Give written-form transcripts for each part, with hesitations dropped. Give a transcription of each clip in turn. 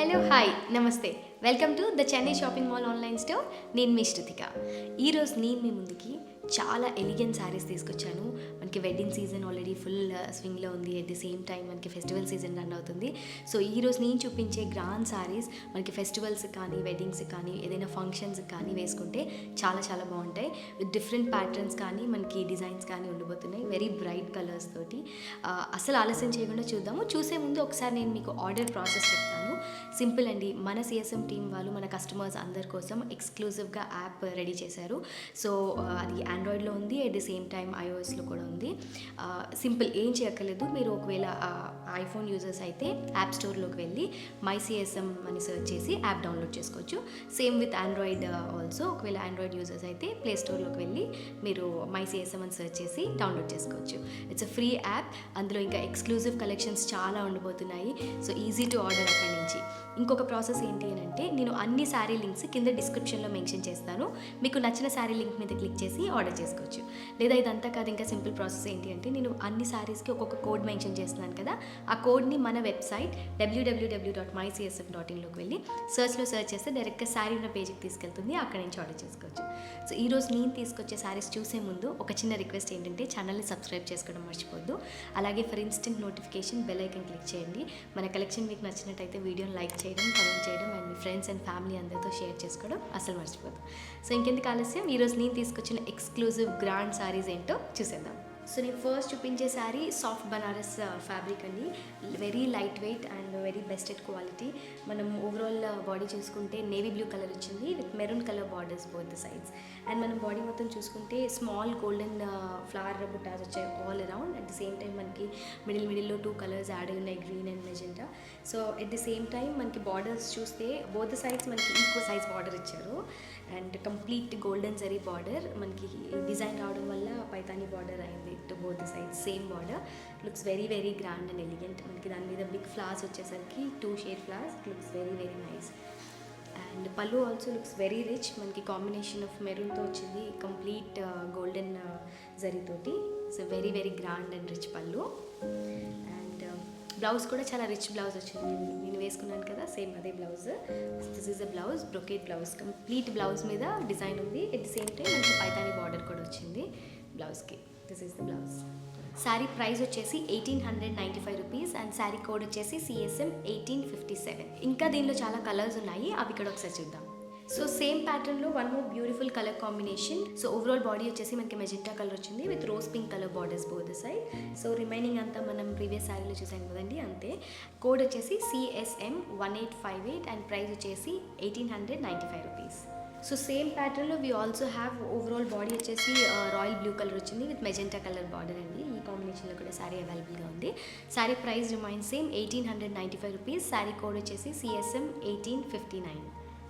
Hello hi నమస్తే welcome to the Chennai shopping mall online store. నేను మీ శృతిక. ఈరోజు నేను మీ ముందుకి చాలా ఎలిగెంట్ శారీస్ తీసుకొచ్చాను. మనకి వెడ్డింగ్ సీజన్ ఆల్రెడీ ఫుల్ స్వింగ్లో ఉంది. అట్ ది సేమ్ టైం మనకి ఫెస్టివల్ సీజన్ రన్ అవుతుంది. సో ఈరోజు నేను చూపించే గ్రాండ్ శారీస్ మనకి ఫెస్టివల్స్ కానీ వెడ్డింగ్స్ కానీ ఏదైనా ఫంక్షన్స్ కానీ వేసుకుంటే చాలా చాలా బాగుంటాయి. విత్ డిఫరెంట్ ప్యాటర్న్స్ కానీ మనకి డిజైన్స్ కానీ ఉండబోతున్నాయి. వెరీ బ్రైట్ కలర్స్ తోటి. అసలు ఆలస్యం చేయకుండా చూద్దాము. చూసే ముందు ఒకసారి నేను మీకు ఆర్డర్ ప్రాసెస్ చెప్తాను. సింపుల్ అండి. మన సిఎస్ఎం టీం వాళ్ళు మన కస్టమర్స్ అందరి కోసం ఎక్స్క్లూజివ్గా యాప్ రెడీ చేశారు. సో అది ఆండ్రాయిడ్లో ఉంది, అట్ ది సేమ్ టైం ఐఓఎస్లో కూడా ఉంది. సింపుల్, ఏం చేయక్కర్లేదు. మీరు ఒకవేళ ఐఫోన్ యూజర్స్ అయితే యాప్ స్టోర్లోకి వెళ్ళి మై సిఎస్ఎం అని సెర్చ్ చేసి యాప్ డౌన్లోడ్ చేసుకోవచ్చు. Same with Android also. ఒకవేళ ఆండ్రాయిడ్ యూజర్స్ అయితే ప్లే స్టోర్లోకి వెళ్ళి మీరు మై సిఎస్ఎం అని సెర్చ్ చేసి డౌన్లోడ్ చేసుకోవచ్చు. It's a free app. అందులో ఇంకా ఎక్స్క్లూజివ్ కలెక్షన్స్ చాలా ఉండబోతున్నాయి. సో ఈజీ టు ఆర్డర్ అక్కడి నుంచి. ఇంకొక ప్రాసెస్ ఏంటి అని అంటే, నేను అన్ని శారీ లింక్స్ కింద డిస్క్రిప్షన్లో మెన్షన్ చేస్తాను. మీకు నచ్చిన శారీ లింక్ మీద క్లిక్ చేసి ఆర్డర్ చేసుకోవచ్చు. లేదా ఇదంతా కాదు, ఇంకా సింపుల్ ప్రాసెస్ ఏంటి అంటే, నేను అన్ని శారీస్కి ఒక్కొక్క కోడ్ మెన్షన్ చేస్తున్నాను కదా, ఆ కోడ్ని మన వెబ్సైట్ www.mycsm.in లోకి వెళ్ళి సర్చ్లో సెర్చ్ చేస్తే డైరెక్ట్గా శారీ ఉన్న పేజ్కి తీసుకెళ్తుంది. అక్కడి నుంచి ఆర్డర్ చేసుకోవచ్చు. సో ఈరోజు నేను తీసుకొచ్చే శారీస్ చూసే ముందు ఒక చిన్న రిక్వెస్ట్ ఏంటంటే, ఛానల్ని సబ్స్క్రైబ్ చేసుకోవడం మర్చిపోద్దు. అలాగే for instant notification bell icon click చేయండి. మన కలెక్షన్ మీకు నచ్చినట్టయితే వీడియోని లైక్ చేయడం, కామెంట్ చేయడం and me friends and family అందరితో షేర్ చేసుకోవడం అసలు మర్చిపోదు. సో ఇంకెందుకు ఆలస్యం, ఈరోజు నేను తీసుకొచ్చిన ఎక్స్క్లూజివ్ గ్రాండ్ శారీస్ ఏంటో చూసేద్దాం. సో నేను ఫస్ట్ చూపించే శారీ సాఫ్ట్ బనారస్ ఫ్యాబ్రిక్ అండి. Very light weight and very bested quality. మనం ఓవరాల్ బాడీ చూసుకుంటే నేవీ బ్లూ కలర్ వచ్చింది with maroon colour borders both the sides. And మనం బాడీ మొత్తం చూసుకుంటే స్మాల్ గోల్డెన్ ఫ్లవర్ బుటాస్ వచ్చాయి all around. At the same time మనకి మిడిల్లో 2 కలర్స్ యాడ్ అయి ఉన్నాయి, green and magenta. So at the same time మనకి బార్డర్స్ చూస్తే బోత్ ద సైడ్స్ మనకి ఈక్వల్ సైజ్ బార్డర్ ఇచ్చారు. And complete golden zari border మనకి డిజైన్ రావడం వల్ల పైతానీ బార్డర్ అయింది to both the sides. Same border looks very very grand and elegant. మనకి దాని మీద బిగ్ ఫ్లవర్స్ వచ్చేసరికి 2 shade flowers. It looks very very nice. And pallu also looks very rich. మనకి combination of మెరూన్తో వచ్చింది, కంప్లీట్ గోల్డెన్ జరీతోటి. So very very grand and rich pallu. And blouse కూడా చాలా రిచ్ బ్లౌజ్ వచ్చింది. నేను వేసుకున్నాను కదా, సేమ్ అదే blouse. This is a blouse, brocade blouse. Complete blouse మీద డిజైన్ ఉంది. ఎట్ ది సేమ్ టైం మనకి పైతానీ బార్డర్ కూడా వచ్చింది బ్లౌజ్కి. This is the blouse. Sari price వచ్చేసి 1895 రూపీస్ అండ్ శారీ కోడ్ వచ్చేసి CSM 1857. ఇంకా దీనిలో చాలా కలర్స్ ఉన్నాయి, అవి ఇక్కడ ఒకసారి చూద్దాం. సో సేమ్ ప్యాటర్న్లో one more beautiful colour combination. So overall body వచ్చేసి మనకి మెజెంటా కలర్ వచ్చింది with rose pink colour borders both side. So remaining అంతా మనం ప్రీవియస్ శారీలో చూసాం కదండి, అంతే. కోడ్ వచ్చేసి CSM 1858 అండ్ ప్రైస్ వచ్చేసి 1895 రూపీస్. సో సేమ్ ప్యాటర్న్లో we also have overall body వచ్చేసి రాయల్ బ్లూ కలర్ వచ్చింది విత్ మెజెంటా కలర్ బార్డర్ అండి. ఈ కాంబినేషన్లో కూడా శారీ అవైలబుల్గా ఉంది. Sari price remain same 1895 rupees. Sari code వచ్చేసి CSM 1859.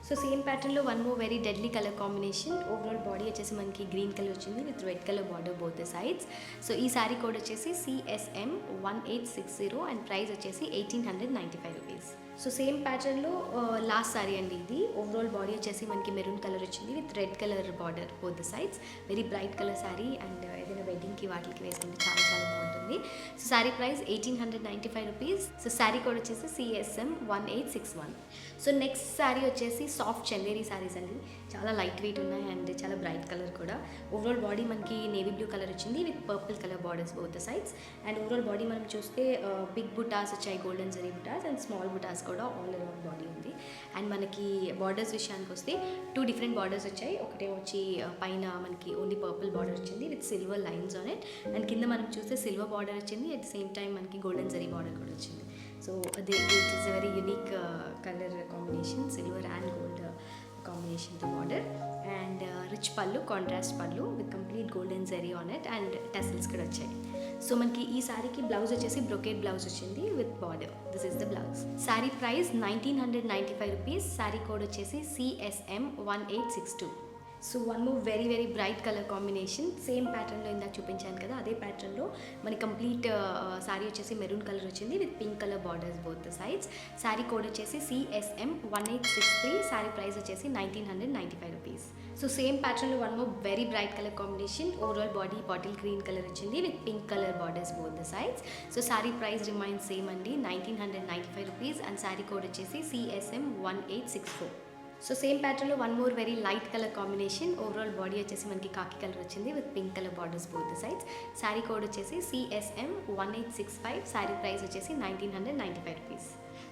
సో సేమ్ ప్యాటర్న్లో one more very deadly colour combination. Overall body వచ్చేసి మనకి గ్రీన్ కలర్ వచ్చింది with red colour border both the sides. So ఈ శారీ కోడ్ వచ్చేసి CSM 1860 అండ్ ప్రైస్ వచ్చేసి 1895 రూపీస్. సో సేమ్ ప్యాటర్న్లో last sari అండి ఇది. ఓవరాల్ బాడీ వచ్చేసి మనకి మెరూన్ కలర్ వచ్చింది with red colour border both the sides. Very bright colour sari and ఏదైనా వెడ్డింగ్కి వాటికి వేసుకుంటే చాలా చాలా బాగుంటుంది. So sari price 1895 rupees. So sari code వచ్చేసి CSM 1861. సో నెక్స్ట్ శారీ వచ్చేసి సాఫ్ట్ చందేరి శారీస్ అండి. చాలా లైట్ వెయిట్ ఉన్నాయి అండ్ చాలా బ్రైట్ కలర్ కూడా. ఓవరాల్ బాడీ మనకి నేవీ బ్లూ కలర్ వచ్చింది with purple colour borders both the sides. And overall body మనం చూస్తే బిగ్ బుటాస్ వచ్చాయి, గోల్డెన్ జరీ బుటాస్ అండ్ స్మాల్ బుటాస్ కూడా ఆల్ అరౌండ్ బాడీ ఉంది. అండ్ మనకి బార్డర్స్ విషయానికి వస్తే 2 డిఫరెంట్ బార్డర్స్ వచ్చాయి. ఒకటే వచ్చి పైన మనకి ఓన్లీ పర్పుల్ బార్డర్ వచ్చింది with silver lines on it. And కింద మనం చూస్తే సిల్వర్ బార్డర్ వచ్చింది, అట్ ద సేమ్ టైం మనకి గోల్డెన్ జరీ బార్డర్ కూడా వచ్చింది. సో అది it is a very unique colour combination, silver and gold combination తో బార్డర్. అండ్ రిచ్ పళ్ళు, కాంట్రాస్ట్ పళ్ళు with complete golden zari on it and tassels కూడా వచ్చాయి. సో మనకి ఈ శారీకి బ్లౌజ్ వచ్చేసి బ్రొకేట్ బ్లౌజ్ వచ్చింది with border. This is the blouse. Sari price 1995 rupees. Sari code వచ్చేసి CSM 1862. So one more very very bright colour combination, same ప్యాటర్న్లో ఇందాక చూపించాను కదా అదే ప్యాటర్న్లో మనకి కంప్లీట్ శారీ వచ్చేసి మెరూన్ కలర్ వచ్చింది with pink colour borders both the sides. Sari code వచ్చేసి CSM 1863, శారీ ప్రైస్ వచ్చేసి 1995 రూపీస్. సో సేమ్ ప్యాటర్న్లో one more very bright colour combination, overall body bottle green colour వచ్చింది with pink colour borders both the sides. So sari price remains same అండి, 1995 rupees and sari code వచ్చేసి CSM 1864. So same ప్యాటర్న్లో one more very light colour combination, overall body వచ్చేసి మనకి కాకి colour వచ్చింది with pink colour borders both the sides. Sari code వచ్చేసి CSM 1865, sari price వచ్చేసి 1995 rupees.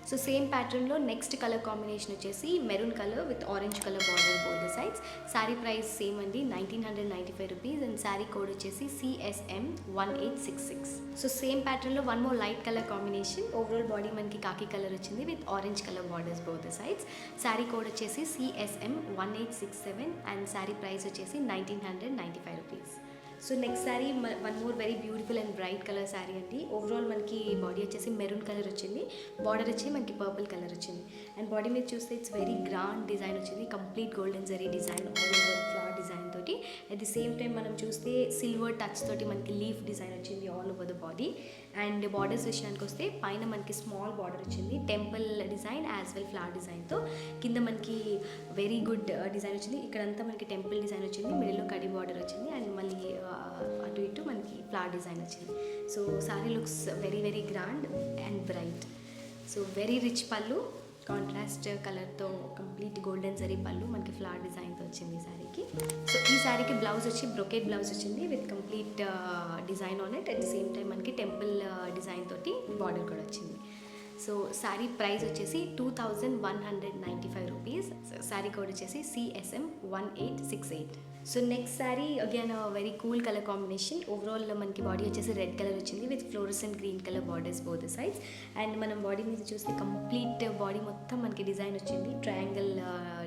So same ప్యాటర్న్లో నెక్స్ట్ కలర్ కాంబినేషన్ వచ్చేసి maroon colour with orange colour border both the sides. Sari price same అండి, 1995 rupees and sari code వచ్చేసి CSM 1866. So same ప్యాటర్న్లో one more light colour combination, overall body మనకి కాకి colour వచ్చింది with orange colour borders both the sides. Sari code వచ్చేసి CSM 1867 and sari price వచ్చేసి 1995 rupees. So next sari one more very beautiful and bright colour sari అండి. Overall మనకి body వచ్చేసి maroon colour వచ్చింది, border వచ్చి మనకి పర్పుల్ కలర్ వచ్చింది అండ్ బాడీ మీద చూస్తే ఇట్స్ వెరీ గ్రాండ్ డిజైన్ వచ్చింది, complete golden zari design all over flower design తోటి. అట్ ది సేమ్ టైం మనం చూస్తే సిల్వర్ టచ్ తోటి మనకి లీఫ్ డిజైన్ వచ్చింది all over the body. And borders విషయానికి వస్తే పైన మనకి స్మాల్ బార్డర్ వచ్చింది temple design as well flower డిజైన్తో, కింద మనకి వెరీ గుడ్ డిజైన్ వచ్చింది, ఇక్కడంతా మనకి టెంపుల్ డిజైన్ వచ్చింది, మిడిల్లో కడి బార్డర్ వచ్చింది అండ్ మళ్ళీ అటు ఇటు మనకి ఫ్లవర్ డిజైన్ వచ్చింది. So sorry looks very very grand and bright. So very rich పళ్ళు, కాంట్రాస్ట్ కలర్తో కంప్లీట్ గోల్డెన్ జరీ పళ్ళు మనకి ఫ్లవర్ డిజైన్తో వచ్చింది ఈ శారీకి. సో ఈ శారీకి బ్లౌజ్ వచ్చి బ్రొకెట్ బ్లౌజ్ వచ్చింది with complete design on it. At the same time మనకి టెంపుల్ డిజైన్ తోటి బార్డర్ కూడా వచ్చింది. సో శారీ ప్రైస్ వచ్చేసి 2195 రూపీస్, శారీ కోడ్ వచ్చేసి CSM 1868. So next sari again very cool colour combination, overall మనకి బాడీ వచ్చేసి రెడ్ కలర్ వచ్చింది with fluorescent green colour borders both the sides. And మనం బాడీ మీద చూస్తే కంప్లీట్ బాడీ మొత్తం మనకి డిజైన్ వచ్చింది, triangle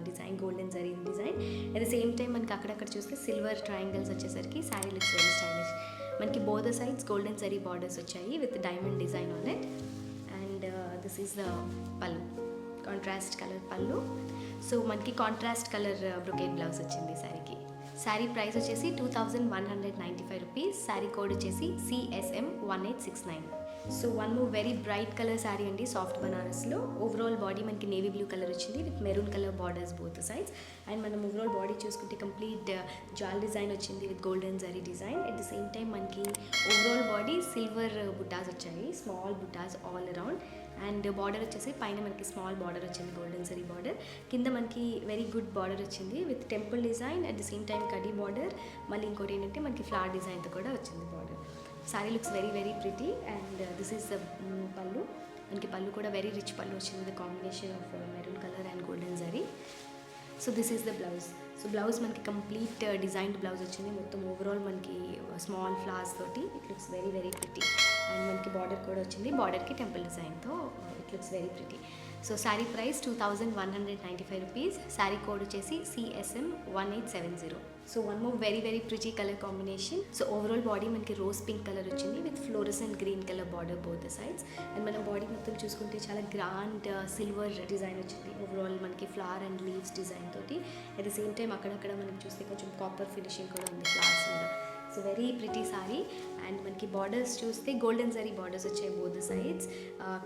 design, golden zari design. At the same time మనకి అక్కడక్కడ చూస్తే సిల్వర్ ట్రయాంగిల్స్ వచ్చేసరికి శారీ లుక్స్ వెరీ స్టైలిష్. మనకి both the sides golden zari borders వచ్చాయి with diamond design on it. This is the pallu, contrast colour pallu. So మనకి కాంట్రాస్ట్ కలర్ బ్రొకెట్ బ్లౌజ్ వచ్చింది శారీకి. Sari price వచ్చేసి 2195 రూపీస్, శారీ కోడ్ వచ్చేసి CSM 1869. So one more very bright colour sari అండి, soft బనారస్లో. Overall body మనకి navy blue colour వచ్చింది with maroon colour borders both sides. And మనం ఓవరాల్ బాడీ చూసుకుంటే కంప్లీట్ జాల్ డిజైన్ వచ్చింది with golden zari design. At the same time మనకి overall body silver బుటాస్ వచ్చాయి, స్మాల్ బుటాస్ ఆల్ అరౌండ్. అండ్ బార్డర్ వచ్చేసి పైన మనకి స్మాల్ బార్డర్ వచ్చింది గోల్డెన్ జరీ బార్డర్, కింద మనకి వెరీ గుడ్ బార్డర్ వచ్చింది with temple design. At the same time కడీ బార్డర్, మళ్ళీ ఇంకోటి ఏంటంటే మనకి ఫ్లవర్ డిజైన్తో కూడా వచ్చింది border. Sorry looks very very pretty. And this is the pallu, మనకి పళ్ళు కూడా వెరీ రిచ్ పళ్ళు వచ్చింది, the combination of maroon colour and golden zari. So this is the blouse. So blouse మనకి కంప్లీట్ డిజైన్డ్ బ్లౌజ్ వచ్చింది, మొత్తం ఓవరాల్ మనకి స్మాల్ ఫ్లవర్స్ తోటి. It looks very very pretty. And మనకి బార్డర్ కూడా వచ్చింది, బార్డర్కి టెంపుల్ డిజైన్తో. It looks very pretty. So sari price 2195 rupees, sari code వచ్చేసి CSM 1870. So one more very very pretty colour combination. So overall body మనకి rose pink colour వచ్చింది with fluorescent green colour border both the sides. And మన body మొత్తం చూసుకుంటే చాలా grand silver design వచ్చింది, overall మనకి flower and leaves design తోటి. At the same time అక్కడక్కడ మనకి చూస్తే కొంచెం కాపర్ ఫినిషింగ్ కూడా ఉంది ఫ్లవర్స్ మీద. So very pretty sari. And మనకి బార్డర్స్ చూస్తే గోల్డెన్ జరీ బార్డర్స్ వచ్చాయి both the sides,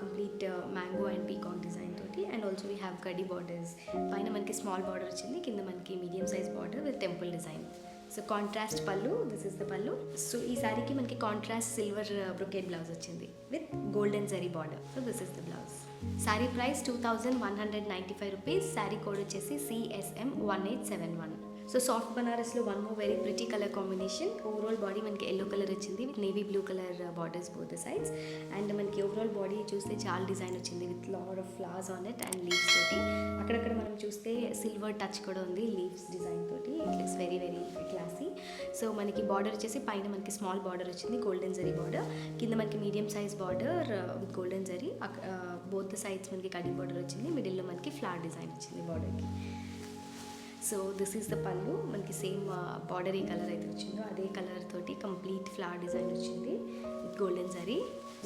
complete mango and peacock design తోటి. అండ్ ఆల్సో వీ హ్యావ్ కడీ బార్డర్స్, పైన మనకి స్మాల్ బార్డర్ వచ్చింది, కింద మనకి medium size border with temple design. So contrast pallu, this is the pallu. So ఈ శారీకి మనకి కాంట్రాస్ట్ సిల్వర్ బ్రొకెట్ బ్లౌజ్ వచ్చింది with golden zari border. So this is the blouse. Sari price 2195 rupees, sari code వచ్చేసి CSM 1871. సో సాఫ్ట్ బనారస్లో one more very pretty colour combination. Overall body మనకి yellow colour వచ్చింది with navy blue colour borders both the sides. And మనకి overall body చూస్తే చాలా design వచ్చింది with lot of flowers on it and leaves తోటి. అక్కడక్కడ మనం చూస్తే సిల్వర్ టచ్ కూడా ఉంది లీవ్స్ డిజైన్ తోటి. It looks very very classy. So మనకి బార్డర్ వచ్చేసి పైన మనకి స్మాల్ బార్డర్ వచ్చింది గోల్డెన్ జరీ బార్డర్, కింద మనకి medium size border with golden zari. Both the sides మనకి కటింగ్ బార్డర్ వచ్చింది, మిడిల్లో మనకి ఫ్లవర్ డిజైన్ వచ్చింది బార్డర్కి. So this is the pallu, మనకి సేమ్ బార్డర్ ఏ కలర్ అయితే వచ్చిందో అదే కలర్ తోటి కంప్లీట్ ఫ్లవర్ డిజైన్ వచ్చింది with golden zari.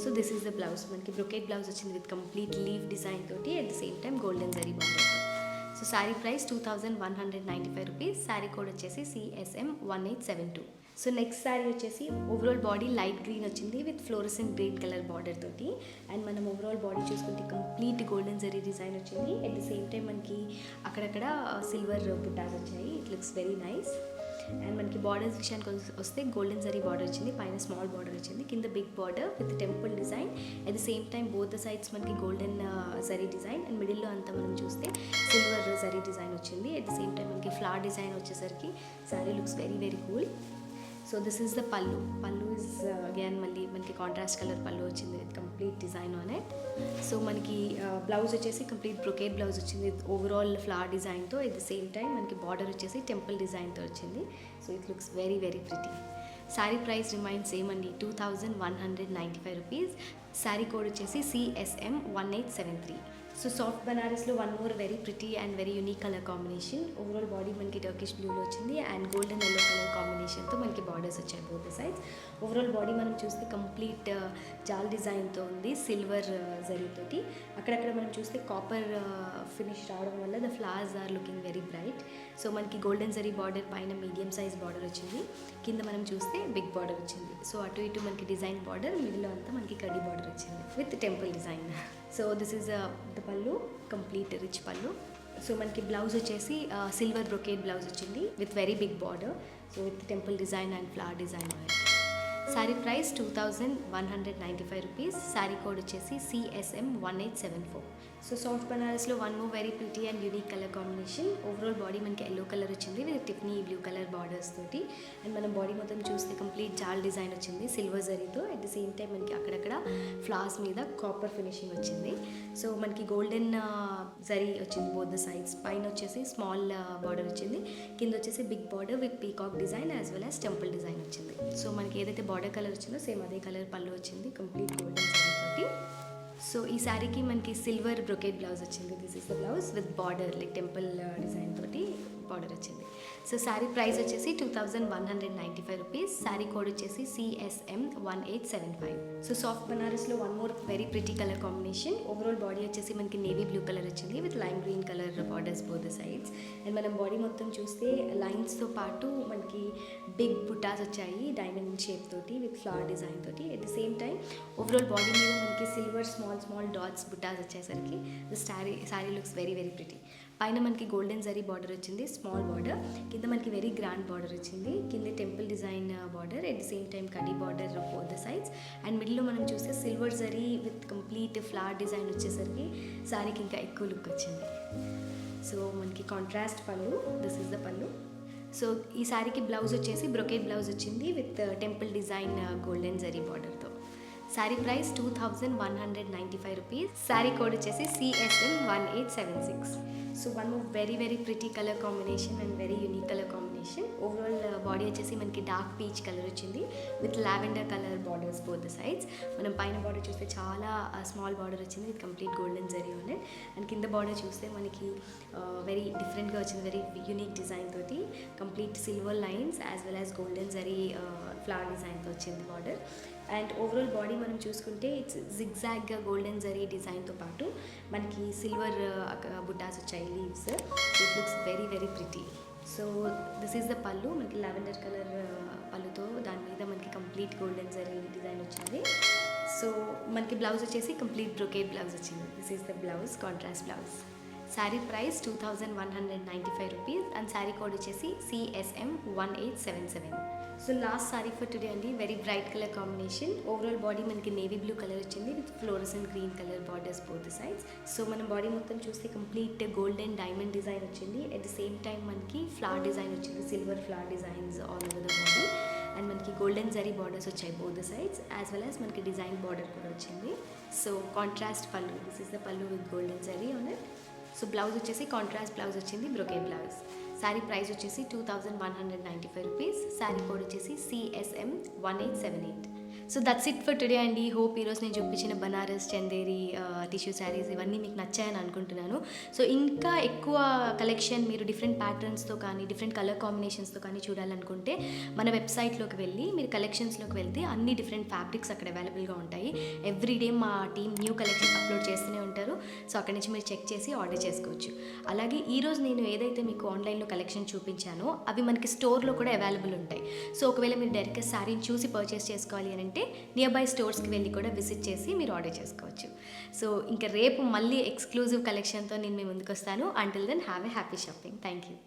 So this is the blouse, మనకి బ్రొకెట్ బ్లౌజ్ వచ్చింది విత్ కంప్లీట్ లీవ్ డిజైన్ తోటి, at the same time golden zari border. So sari price 2195 rupees. Sari code వచ్చేసి CSM 1872. సో నెక్స్ట్ శారీ వచ్చేసి ఓవరాల్ బాడీ లైట్ గ్రీన్ వచ్చింది with fluorescent green colour border తోటి. And మనం overall body చూసుకుంటే complete golden zari design వచ్చింది. At the same time మనకి అక్కడక్కడ silver buttas వచ్చాయి. It looks very nice. And మనకి బార్డర్స్ విషయానికి వస్తే గోల్డెన్ జరీ బార్డర్ వచ్చింది, పైన స్మాల్ బార్డర్ వచ్చింది, కింద big border with temple design. At the same time both the sides మనకి గోల్డెన్ జరీ డిజైన్ అండ్ మిడిల్లో అంతా మనం చూస్తే సిల్వర్ జరీ డిజైన్ వచ్చింది. అట్ ద సేమ్ టైం మనకి ఫ్లవర్ డిజైన్ వచ్చేసరికి sari looks very very cool. So this is the pallu. Pallu is again మళ్ళీ మనకి కాంట్రాస్ట్ కలర్ పల్లు వచ్చింది with complete design on it. So మనకి బ్లౌజ్ వచ్చేసి కంప్లీట్ బ్రొకేట్ బ్లౌజ్ వచ్చింది విత్ ఓవరాల్ ఫ్లవర్ డిజైన్తో. At the same time మనకి border వచ్చేసి టెంపుల్ డిజైన్తో వచ్చింది. So it looks very very pretty. Sari price remains same అండి, 2195 రూపీస్. శారీ కోడ్ వచ్చేసి CSM 1873. సో సాఫ్ట్ బనారస్లో one more very pretty and very unique colour combination. Overall body మనకి Turkish బ్లూలో వచ్చింది అండ్ గోల్డెన్ ఎల్లో కలర్ కాంబినేషన్తో మనకి బార్డర్స్ వచ్చాయి both sides. Overall body మనం చూస్తే కంప్లీట్ జాల్ డిజైన్తో ఉంది, సిల్వర్ జరీతోటి. అక్కడక్కడ మనం చూస్తే కాపర్ ఫినిష్ రావడం వల్ల the flowers are looking very bright. So మనకి గోల్డెన్ జరీ బార్డర్ పైన మీడియం సైజ్ బార్డర్ వచ్చింది, కింద మనం చూస్తే బిగ్ బార్డర్ వచ్చింది. సో అటు ఇటు మనకి డిజైన్ బార్డర్, మిడిల్లో అంతా మనకి కడ్డీ బార్డర్ వచ్చింది with temple design. So this is the pallu, complete rich pallu. So మనకి బ్లౌజ్ వచ్చేసి సిల్వర్ బ్రొకేట్ బ్లౌజ్ వచ్చింది with very big border. So with temple design and flower design. Sari price 2195 rupees. Sari code వచ్చేసి CSM 1874. So soft బనారస్లో one more very pretty and unique colour combination. Overall body మనకి yellow colour వచ్చింది with Tiffany blue colour borders తోటి. And మనం body మొత్తం చూస్తే complete జాల్ design వచ్చింది సిల్వర్ జరీతో. అట్ ది సేమ్ టైం మనకి అక్కడక్కడ ఫ్లవర్స్ మీద కాపర్ ఫినిషింగ్ వచ్చింది. సో మనకి గోల్డెన్ జరీ వచ్చింది బోత్ ద సైడ్స్. పైన వచ్చేసి స్మాల్ బార్డర్ వచ్చింది, కింద వచ్చేసి big border with peacock design as well as temple design వచ్చింది. సో మనకి ఏదైతే బార్డర్ కలర్ వచ్చిందో సేమ్ అదే కలర్ పళ్ళు వచ్చింది కంప్లీట్ గోల్డెన్ జరీ తోటి. సో ఈ శారీకి మనకి సిల్వర్ బ్రొకేట్ బ్లౌజ్ వచ్చింది. This is the blouse with border like temple design తోటి బార్డర్ వచ్చింది. సో శారీ ప్రైస్ వచ్చేసి 2195 రూపీస్. శారీ కోడ్ వచ్చేసి CSM 1875. సో సాఫ్ట్ బనారస్లో one more very pretty colour combination. Overall body వచ్చేసి మనకి నేవీ బ్లూ కలర్ వచ్చింది with lime green colour borders both the sides. And మనం body మొత్తం చూస్తే లైన్స్తో పాటు మనకి బిగ్ బుట్టాస్ వచ్చాయి డైమండ్ షేప్ తోటి విత్ ఫ్లవర్ డిజైన్ తోటి. At the same time overall body మీద మనకి సిల్వర్ స్మాల్ డాట్స్ బుట్టాస్ వచ్చేసరికి the sari looks very very pretty. పైన మనకి గోల్డెన్ జరీ బార్డర్ వచ్చింది స్మాల్ బార్డర్, కింద మనకి వెరీ గ్రాండ్ బార్డర్ వచ్చింది, కింద temple design border, at the same time కడ్డీ border both the sides. And మిడిల్లో మనం చూస్తే silver zari with complete flower design వచ్చేసరికి శారీకి ఇంకా ఎక్కువ లుక్ వచ్చింది. సో మనకి contrast pallu, this is the pallu. So ఈ శారీకి బ్లౌజ్ వచ్చేసి బ్రొకేట్ బ్లౌజ్ వచ్చింది with temple design golden zari బార్డర్తో. Sari price 2195 rupees. Sari code వచ్చేసి CSM 1876. So one very very pretty colour combination and very unique colour combination. Overall body వచ్చేసి మనకి dark peach colour వచ్చింది with lavender colour borders both the sides. మనం పైన border చూస్తే చాలా small border వచ్చింది with complete golden zari on it. And కింద border చూస్తే మనకి వెరీ డిఫరెంట్గా వచ్చింది, వెరీ యూనిక్ డిజైన్ తోటి complete silver lines as well as golden zari flower డిజైన్తో వచ్చింది బార్డర్. అండ్ ఓవరాల్ బాడీ మనం చూసుకుంటే ఇట్స్ జిగ్జాగ్గా గోల్డెన్ జరీ డిజైన్తో పాటు మనకి సిల్వర్ బుట్టాస్ వచ్చాయి leaves. It looks very very pretty. So this is the pallu, మనకి లావెండర్ కలర్ పళ్ళుతో దాని మీద మనకి కంప్లీట్ గోల్డెన్ జరీ డిజైన్ వచ్చింది. సో మనకి బ్లౌజ్ వచ్చేసి కంప్లీట్ బ్రొకేట్ బ్లౌజ్ వచ్చింది. This is the blouse, contrast blouse. Sari price 2195 rupees and sari code వచ్చేసి CSM 1877. So last sari for today అండి, very bright colour combination. Overall body మనకి నేవీ బ్లూ కలర్ వచ్చింది with fluorescent green colour borders both the sides. So మనం body మొత్తం చూస్తే complete golden diamond design వచ్చింది. At the same time మనకి flower design వచ్చింది, silver flower designs all over the body. And మనకి golden zari borders వచ్చాయి both the sides as well as మనకి design border కూడా వచ్చింది. So contrast pallu, this is the పళ్ళు with golden zari on it. So blouse వచ్చేసి contrast blouse వచ్చింది, brocade blouse. Sari price వచ్చేసి 2195 rupees. Sari code వచ్చేసి CSM 1878. So that's it for today అండి. Hope ఈరోజు నేను చూపించిన బనారస్, చందేరి, టిష్యూ శారీస్ ఇవన్నీ మీకు నచ్చాయని అనుకుంటున్నాను. సో ఇంకా ఎక్కువ కలెక్షన్ మీరు డిఫరెంట్ ప్యాటర్న్స్తో కానీ డిఫరెంట్ కలర్ కాంబినేషన్స్తో కానీ చూడాలనుకుంటే మన వెబ్సైట్లోకి వెళ్ళి మీరు కలెక్షన్స్లోకి వెళ్తే అన్ని డిఫరెంట్ ఫ్యాబ్రిక్స్ అక్కడ అవైలబుల్గా ఉంటాయి. ఎవ్రీడే మా టీం న్యూ కలెక్షన్ అప్లోడ్ చేస్తూనే ఉంటారు. సో అక్కడి నుంచి మీరు చెక్ చేసి ఆర్డర్ చేసుకోవచ్చు. అలాగే ఈరోజు నేను ఏదైతే మీకు ఆన్లైన్లో కలెక్షన్ చూపించానో అవి మనకి స్టోర్లో కూడా అవైలబుల్ ఉంటాయి. సో ఒకవేళ మీరు డైరెక్ట్గా శారీని చూసి పర్చేస్ చేసుకోవాలి అని అంటే నియర్ బై స్టోర్స్కి వెళ్ళి కూడా విజిట్ చేసి మీరు ఆర్డర్ చేసుకోవచ్చు. సో ఇంకా రేపు మళ్ళీ ఎక్స్క్లూజివ్ కలెక్షన్తో నేను మీ ముందుకు వస్తాను. Until then have a happy shopping. Thank you.